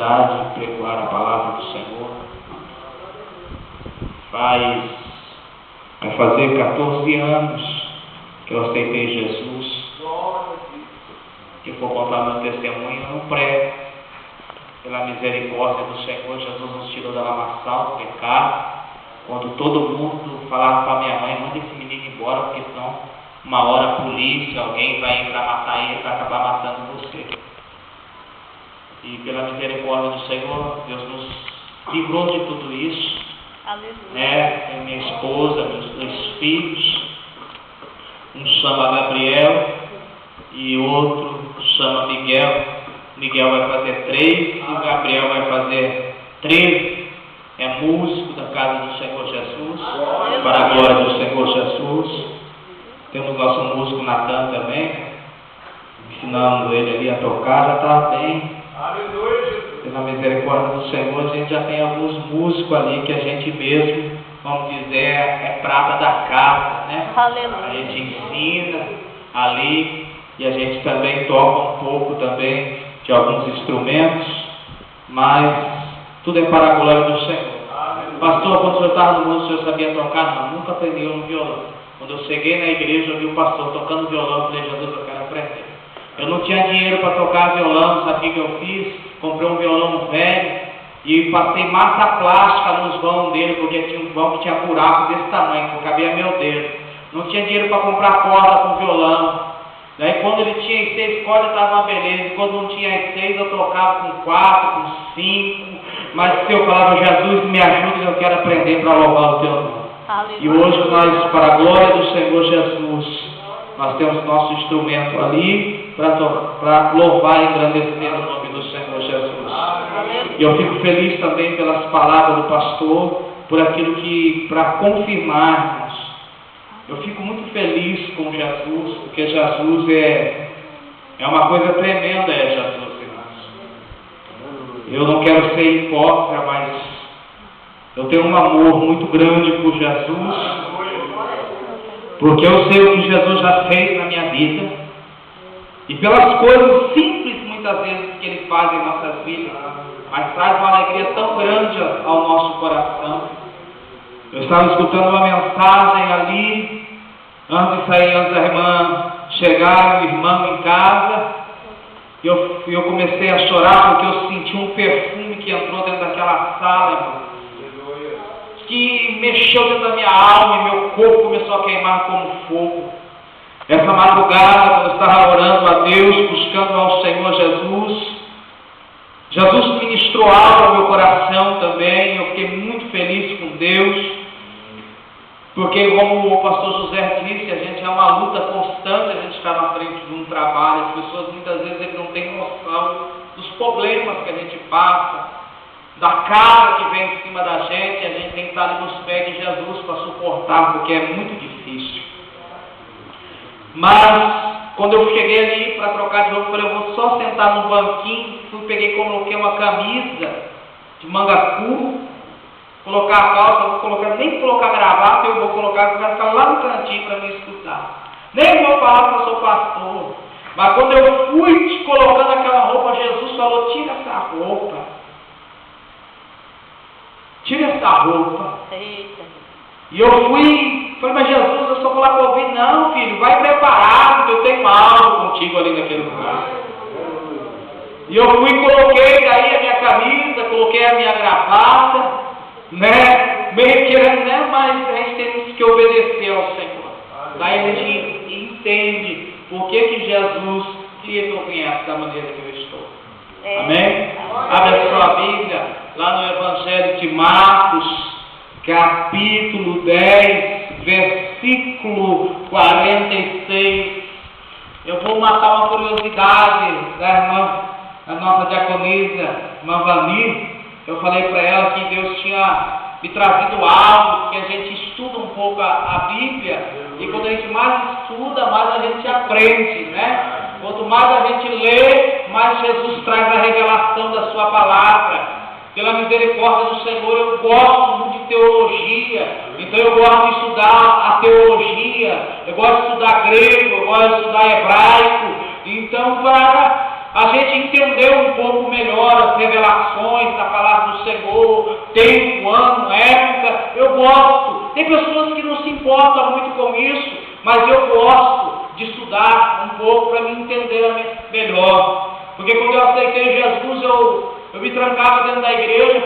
oportunidade de pregoar a palavra do Senhor. Vai fazer 14 anos que eu aceitei Jesus. Que for contar meu testemunho, eu não prego. Pela misericórdia do Senhor, Jesus nos tirou da lamaçal, do pecado. Quando todo mundo falava para minha mãe: manda esse menino embora, porque senão uma hora a polícia, alguém vai para matar ele, vai acabar matando você. E pela misericórdia do Senhor, Deus nos livrou de tudo isso. Aleluia. Minha esposa, meus 2 filhos, um chama Gabriel e outro chama Miguel. Miguel vai fazer 3 e o Gabriel vai fazer 13. É músico da casa do Senhor Jesus, para a glória do Senhor Jesus. Temos nosso músico Natan também, ensinando ele ali a tocar, já está bem. Pela misericórdia do Senhor, a gente já tem alguns músicos ali que a gente mesmo, vamos dizer, é prata da casa, né? Aleluia. A gente ensina ali e a gente também toca um pouco também de alguns instrumentos, mas tudo é para a glória do Senhor. Pastor, quando o senhor estava no mundo, o senhor sabia tocar? Não, nunca aprendi no violão. Quando eu cheguei na igreja, eu vi o pastor tocando violão, eu falei: Jesus, eu quero aprender. Eu não tinha dinheiro para tocar violão, sabe o que eu fiz? Comprei um violão velho e passei massa plástica nos vãos dele, porque tinha um vão que tinha buraco desse tamanho, que cabia meu dedo. Não tinha dinheiro para comprar corda com violão. Daí quando ele tinha 6 cordas, estava uma beleza. E quando não tinha 6, eu tocava com 4, com 5. Mas se eu falava: Jesus, me ajude, eu quero aprender para louvar o teu nome. E hoje nós, para a glória do Senhor Jesus, nós temos nosso instrumento ali para louvar e engrandecer o nome do Senhor Jesus. E eu fico feliz também pelas palavras do pastor, por aquilo que, para confirmarmos, eu fico muito feliz com Jesus, porque Jesus é uma coisa tremenda, Jesus, irmãos. Eu não quero ser hipócrita, mas eu tenho um amor muito grande por Jesus, porque eu sei o que Jesus já fez na minha vida, e pelas coisas simples, muitas vezes, que Ele faz em nossas vidas, mas traz uma alegria tão grande ao nosso coração. Eu estava escutando uma mensagem ali, antes de sair, antes da irmã chegar, o irmão em casa, e eu comecei a chorar, porque eu senti um perfume que entrou dentro daquela sala, irmão, que mexeu dentro da minha alma, e meu corpo começou a queimar como fogo. Essa madrugada, quando eu estava orando a Deus, buscando ao Senhor Jesus, Jesus ministrou algo ao meu coração também. Eu fiquei muito feliz com Deus, porque, como o pastor José disse, a gente é uma luta constante. A gente está na frente de um trabalho, as pessoas muitas vezes eles não têm noção dos problemas que a gente passa, da carga que vem em cima da gente. A gente tem que estar ali nos pés de Jesus para suportar, porque é muito difícil. Mas quando eu cheguei ali para trocar de roupa, eu falei: eu vou só sentar no banquinho. Peguei e coloquei uma camisa de manga curta, colocar a calça, nem colocar gravata, eu vou colocar, porque vai ficar lá no cantinho para me escutar. Nem vou falar que eu sou pastor. Mas quando eu fui colocando aquela roupa, Jesus falou: tira essa roupa. Tira essa roupa. Eita. E eu fui, falei: mas Jesus, eu só vou lá para ouvir. Não, filho, vai preparado, que eu tenho algo contigo ali naquele lugar. E eu fui e coloquei daí a minha camisa, coloquei a minha gravata, né? Meio querendo, né? Mas a gente tem que obedecer ao Senhor. Daí a gente entende por que Jesus queria que eu conhecesse da maneira que eu estou. Amém? Abre a sua Bíblia, lá no Evangelho de Marcos, capítulo 10, versículo 46. Eu vou matar uma curiosidade da irmã, a nossa diaconisa, irmã Vani. Eu falei para ela que Deus tinha me trazido algo, que a gente estuda um pouco a Bíblia, e quando a gente mais estuda, mais a gente aprende, né? Quanto mais a gente lê, mais Jesus traz a revelação da sua palavra. Pela misericórdia do Senhor, eu gosto muito de teologia, então eu gosto de estudar a teologia, eu gosto de estudar grego, eu gosto de estudar hebraico. Então, para a gente entendeu um pouco melhor as revelações da palavra do Senhor, tempo, ano, época. Eu gosto. Tem pessoas que não se importam muito com isso, mas eu gosto de estudar um pouco para me entender melhor. Porque quando eu aceitei Jesus, eu me trancava dentro da igreja,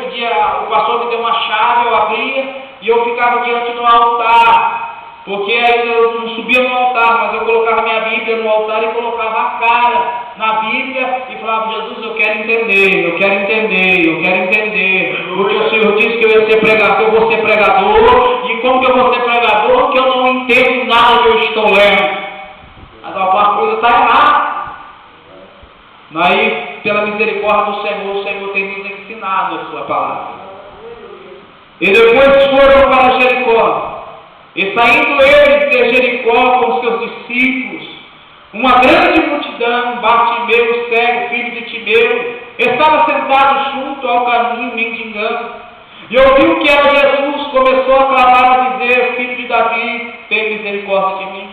o pastor me deu uma chave, eu abria e eu ficava diante do altar. Porque aí eu não subia no altar, mas eu colocava minha Bíblia no altar e colocava a cara na Bíblia e falava: Jesus, eu quero entender, eu quero entender, eu quero entender. Porque o Senhor disse que eu ia ser pregador, eu vou ser pregador. E como que eu vou ser pregador? Que eu não entendo nada que eu estou lendo. Mas alguma coisa está errada. Aí, pela misericórdia do Senhor, o Senhor tem nos ensinado a sua palavra. E depois foram para Jericó. E saindo eles de Jericó com seus discípulos, uma grande multidão, Bartimeu, cego, filho de Timeu, estava sentado junto ao caminho, mendigando. E ouviu que era Jesus, começou a clamar a dizer: Filho de Davi, tem misericórdia de mim.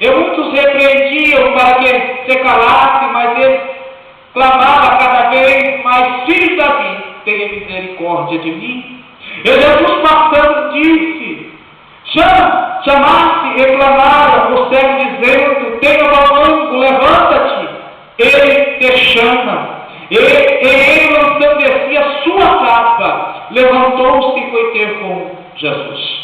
E muitos repreendiam para que se calasse, mas ele clamava cada vez mais: Filho de Davi, tenha misericórdia de mim. E Jesus passando disse: chamasse, reclamaram o cego, dizendo: tenha bom ânimo, levanta-te, ele te chama. E ele, lançando de si a sua capa, levantou-se e foi ter com Jesus.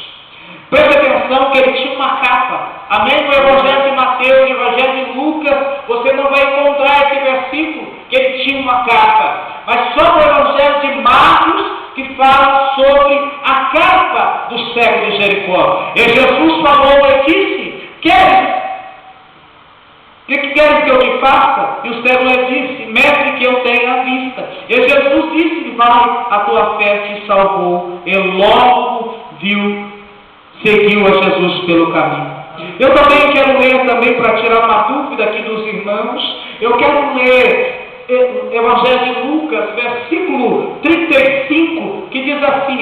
Preste atenção que ele tinha uma capa. Amém? No Evangelho de Mateus, no Evangelho de Lucas, você não vai encontrar esse versículo que ele tinha uma capa. Mas só no Evangelho de Marcos que fala sobre a capa do cego de Jericó. E Jesus falou e disse: o que queres que eu te faça? E o cego lhe disse: mestre, que eu tenha a vista. E Jesus disse: vai, a tua fé te salvou. E logo seguiu a Jesus pelo caminho. Eu também quero ler também, para tirar uma dúvida aqui dos irmãos, eu quero ler Evangelho de Lucas, versículo 35, que diz assim,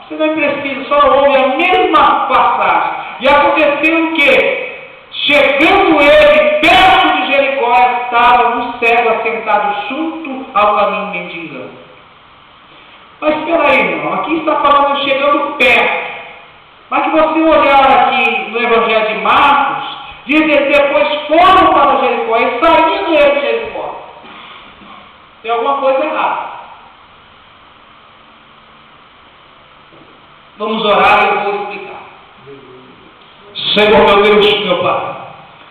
você não precisa, só ouve a mesma passagem. E aconteceu que, chegando ele perto de Jericó, estava um cego assentado junto ao caminho mendigando. Mas espera aí, irmão, aqui está falando chegando perto. Mas que você olhar aqui no Evangelho de Marcos, diz que depois foram para Jericó e saindo ele de Jericó. Tem alguma coisa errada. Vamos orar e eu vou explicar. Senhor meu Deus, meu Pai,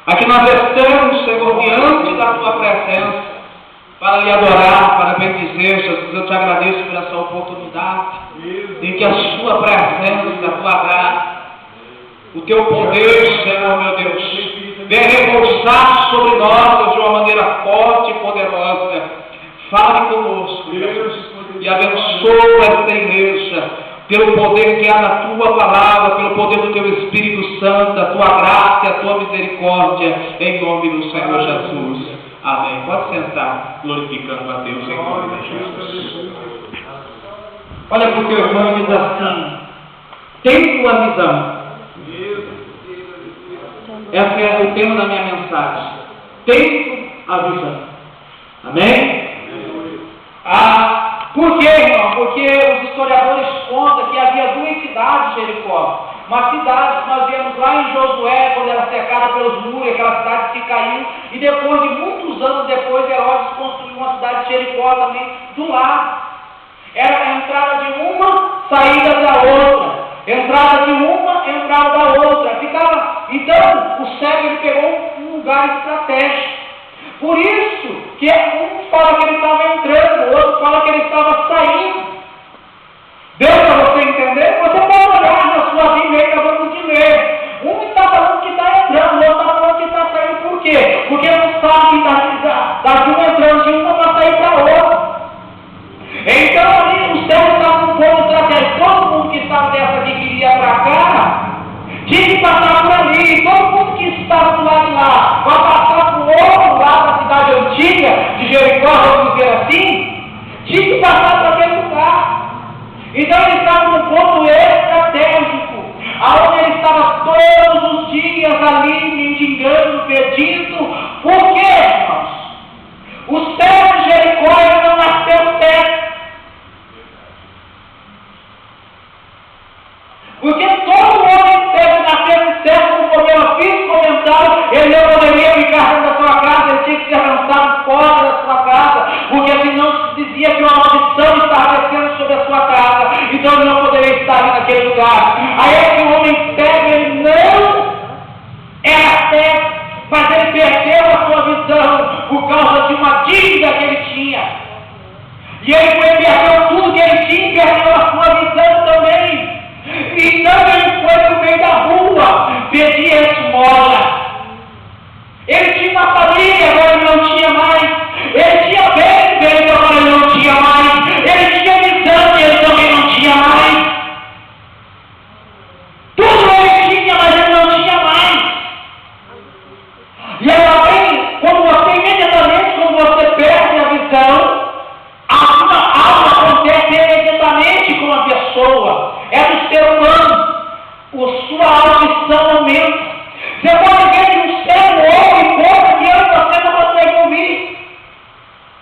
aqui nós estamos, Senhor, diante da Tua presença, para lhe adorar, para bendizer. Jesus, eu te agradeço por essa oportunidade, em que a Sua presença, a Tua graça, o Teu poder, Senhor meu Deus, vem repousar sobre nós de uma maneira forte e poderosa. Fale conosco, Deus, e abençoa esta igreja, pelo poder que há na Tua palavra, pelo poder do Teu Espírito Santo, a Tua graça e a Tua misericórdia, em nome do Senhor Jesus. Amém. Pode sentar, glorificando a Deus em nome de Jesus. Olha para o teu irmão e diz assim: tem tua visão. Esse é o tema da minha mensagem. Tem a visão. Amém? Por quê, irmão? Porque os historiadores contam que havia duas cidades de Jericó. Uma cidade que nós vemos lá em Josué, quando era cercada pelos muros, aquela cidade se caiu, e depois de muitos anos depois, Herodes construiu uma cidade de Jericó também do lado. Era a entrada de uma, saída da outra. Entrada de uma, entrada da outra. Então, o cego ele pegou um lugar estratégico. Por isso que um fala que ele estava entrando, o outro fala que ele estava saindo. Deu para você entender? Você pode olhar na sua Bíblia aí, acabamos de ler. Um está falando que está entrando, o outro está falando que está saindo. Por quê? Porque não sabe que está de um entrando de uma para sair para outra. Então ali o céu estava um pouco estratégico. Todo mundo que estava dessa aqui que iria para cá, tinha que passar por ali. Todo mundo que estava do lado de lá, vai passar para o outro lado da cidade antiga de Jericó, vamos dizer assim, tinha que passar para aquele lugar. Então ele estava num ponto estratégico, aonde ele estava todos os dias ali mendigando, pedindo. Por quê, irmãos? O cego de Jericó ele não nasceu cego. Porque todo homem cego nasceu cego com problema físico ou mental, ele não poderia ficar dentro da sua casa, ele tinha que ser lançado fora da sua casa, porque senão se dizia que uma maldição estava descendo sobre a sua casa, então ele não poderia estar ali naquele lugar. Aí esse homem cego, ele não era cego, mas ele perdeu a sua visão por causa de uma dívida que ele tinha. E ele perdeu tudo que ele tinha e perdeu a sua visão também. Então ele foi para o meio da rua, pedia esmola. Ele tinha uma família, agora ele não tinha mais. Ele tinha bem, agora ele não tinha mais. Ele tinha visão, ele também não tinha mais. Tudo ele tinha, mas ele não tinha mais. E ela vem, imediatamente, quando você perde a visão, algo acontece imediatamente com a pessoa. É do ser humano. A sua audição aumenta. Você pode ver que um cego ouve coisa que você não consegue ouvir.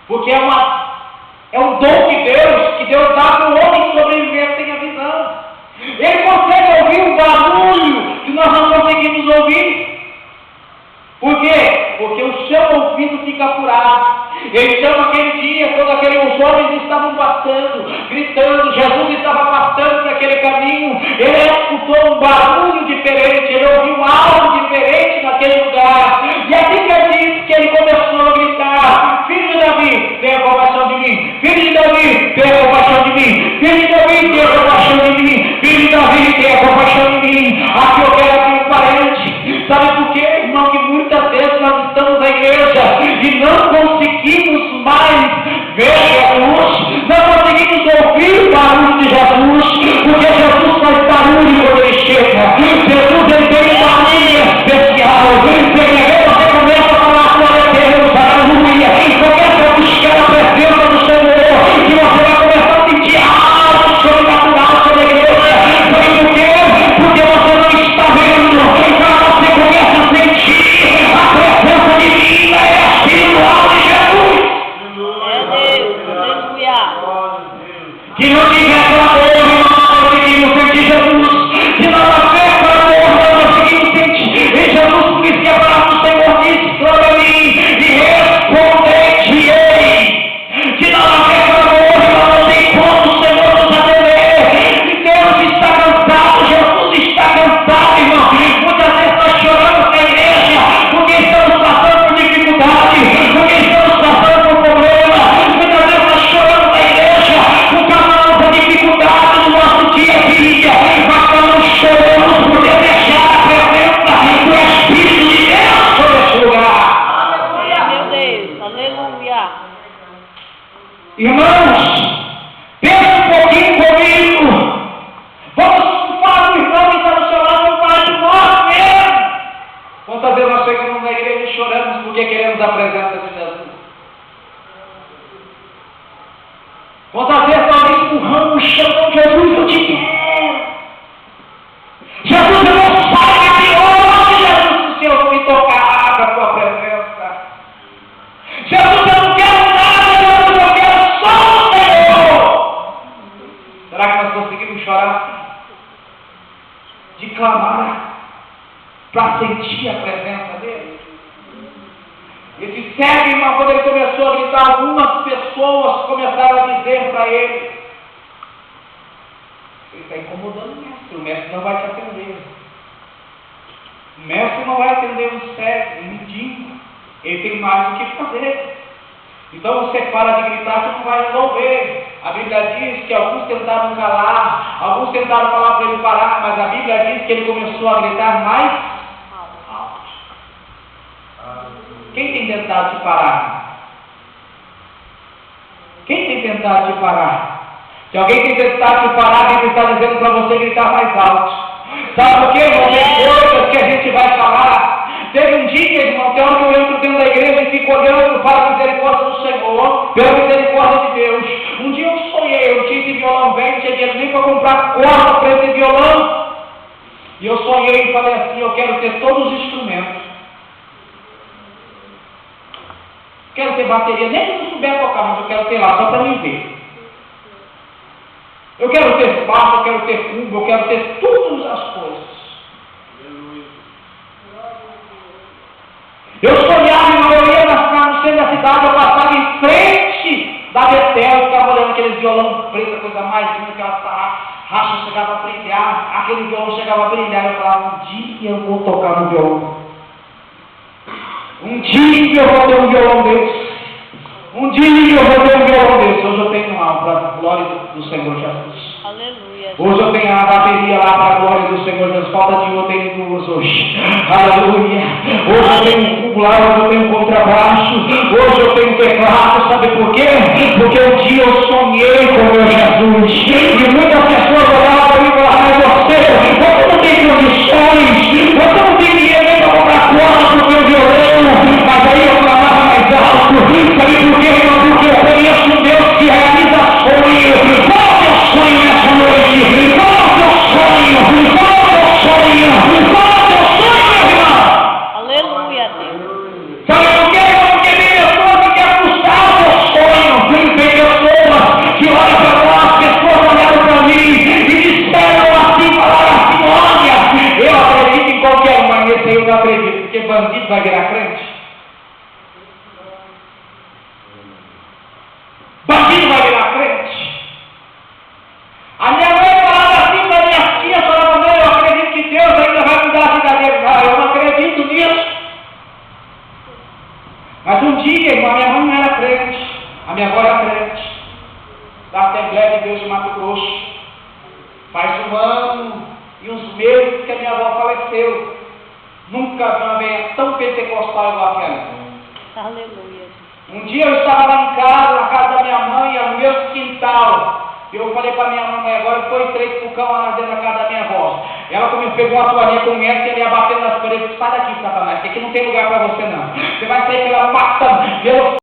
Porque é um dom de Deus, que Deus dá para o homem sobreviver sem a visão. Ele consegue ouvir um barulho que nós não conseguimos ouvir. Por quê? Porque o seu ouvido fica apurado. Então, aquele dia, quando aqueles homens estavam passando, gritando, Jesus estava passando por aquele caminho, ele escutou um barulho diferente, ele ouviu algo diferente naquele lugar. E a Bíblia diz que ele começou a gritar: filho de Davi, tenha compaixão de mim. Filho de Davi, tenha compaixão de mim. Filho de Davi, tenha compaixão de mim. Filho de Davi, tenha compaixão de mim. Aqui eu quero ter um parente. Sabe por quê, irmão? Que muitas vezes nós estamos na igreja e não conseguimos mais ver Jesus, não conseguimos ouvir o barulho de Jesus, porque Jesus faz barulho quando ele chega. Jesus ele tem uma linha especial. Você começa a falar glória a Deus, aleluia, começa a buscar a presença do Senhor, e você vai começar a sentir algo sobrenatural sobre a igreja. Sabe por quê? Porque você não está vendo, mas você começa a sentir a presença divina e espiritual de Jesus. Que não tiver clamor, nós conseguimos sentir Jesus. Se não houver clamor, nós conseguimos sentir. E Jesus disse: a palavra do Senhor disse: clama a mim e responder-te-ei. Se não houver clamor, não tem como o Senhor nos atender. Deus está cansado, Jesus está cansado, irmão. Muitas vezes nós choramos na igreja porque estamos passando por dificuldade, porque estamos passando por problema. Muitas vezes nós choramos na igreja por causa da dificuldade do nosso dia a dia, mas nós não choramos por deixar a presença do Espírito de Deus sobre esse lugar. Meu Deus, aleluia. Irmãos, pensa um pouquinho comigo. Vamos falar do irmão que está no seu lado, vamos falar de nós mesmos. Quantas vezes nós chegamos na igreja e choramos porque queremos a presença de Jesus? Quantas vezes nós empurramos o chão: Jesus, eu te quero. Jesus, eu não saio daqui hoje, Jesus, se o Senhor não me tocar com a tua presença. Jesus, eu não quero nada, Jesus, eu quero só o Senhor. Será que nós conseguimos chorar? De clamar para sentir a presença dele? Esse cego, irmão, quando ele começou a gritar, algumas pessoas começaram a dizer para ele: ele está incomodando o mestre não vai te atender. O mestre não vai atender o cego, o mendigo. Ele tem mais o que fazer. Então você para de gritar que não vai resolver. A Bíblia diz que alguns tentaram calar, alguns tentaram falar para ele parar, mas a Bíblia diz que ele começou a gritar mais alto. Quem tem tentado te parar? Quem tem tentado te parar? Se alguém tem tentado te parar, a Bíblia está dizendo para você gritar mais alto. Sabe por quê, irmão? Tem coisas que a gente vai falar. Teve um dia, irmão, que a hora que eu entro dentro da igreja e fico olhando para a misericórdia do Senhor, pela misericórdia de Deus. Um dia eu sonhei, eu tinha esse violão velho, não tinha dinheiro nem para comprar corda para esse violão. E eu sonhei e falei assim: eu quero ter todos os instrumentos. Quero ter bateria, nem que eu não souber tocar, mas eu quero ter lá, só para mim ver. Eu quero ter baixo, eu quero ter cubo, eu quero ter todas as coisas. Eu sonhava e eu ia no centro da cidade, eu passava em frente da Betel, ficava olhando aqueles violão preto, a coisa mais linda, aquela racha chegava a brilhar, aquele violão chegava a brilhar, eu falava, um dia eu vou tocar no violão. Um dia eu vou ter um violão desse. Um dia eu vou ter um violão desse. Hoje eu tenho lá, para a glória do Senhor Jesus. Aleluia. Hoje eu tenho a bateria lá para a glória do Senhor Jesus. Falta de eu tenho duas hoje. Aleluia. Hoje eu tenho um cubo lá, hoje eu tenho um contrabaixo. Hoje eu tenho um teclado. Sabe por quê? Porque um dia eu sonhei com o meu Jesus. E muitas pessoas olhavam para mim e falavam, mas você não tem condições, você não tem dinheiro nem para comprar corda para o meu violão. Mas aí eu clamava mais alto. Sabe por quê, irmão? Porque eu conheço um Deus que realiza sonho. Qual é o teu sonho nessa noite? Qual é o teu sonho? Qual é o teu sonho? Qual é o teu sonho, meu irmão? Aleluia, Deus. Sabe por quê, irmão? Porque tem pessoas que querem frustrar o teu sonho. Tem pessoas que olham para nós, pessoas olharam para mim e disseram assim, falaram assim, olha, eu acredito em qualquer um, mas nesse aí eu não acredito, porque bandido vai virar crente. Bandido vai virar crente. A minha mãe falava assim para minha tia, falava, não, eu acredito que Deus ainda vai mudar a vida dele. Não, eu não acredito nisso. Mas um dia, irmão, a minha mãe não era crente, a minha avó era crente, da Assembleia de Deus de Mato Grosso. Faz 1 ano e uns meses que a minha avó faleceu. Nunca vi uma veia tão pentecostal igual aquela. Aleluia. Um dia eu estava lá em casa, na casa da minha mãe, no meu quintal. Eu falei para minha mãe, agora eu entrei com o cão lá dentro da casa da minha avó. Ela pegou uma toalhinha com essa e ele ia batendo nas paredes. Sai daqui, Satanás, que aqui não tem lugar para você não. Você vai sair pela pata, pelo